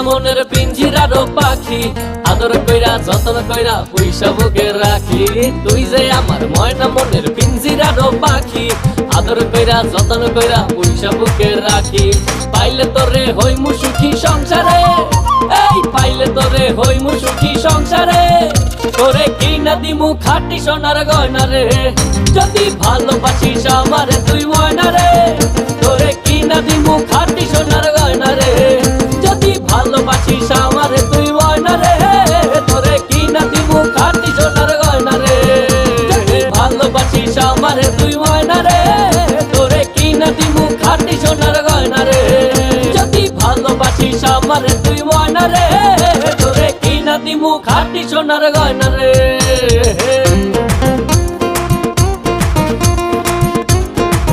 মনের পিঞ্জিরারও পাখি আদর কইরা যতন কইরা পয়সা বুকে রাখি। তুই যে আমার ময়না মনের পিঞ্জিরারও পাখি আদর কইরা যতন কইরা পয়সা বুকে রাখি। পাইলে তোরে হইমু সুখী সংসারে, এই পাইলে তোরে হইমু সুখী সংসারে। তোরে কিনা দিমু খাঁটি সোনার গয়না রে, যদি ভালোবাসিস আমারে তুই ময়না রে। তোরে কিনা দিমু খাঁটি সোনার গয়না রে, ভালোবাসিস আমারে তুই ময়না রে। তোরে কিনা দিমু খাঁটি সোনার গয়না রে, ভালোবাসিস আমারে তুই ময়না রে। তোরে কিনা দিমু খাঁটি সোনার গয়না রে, যদি ভালোবাসিস আমারে তুই ময়না রে। তোরে কিনা দিমু খাঁটি সোনার গয়না রে।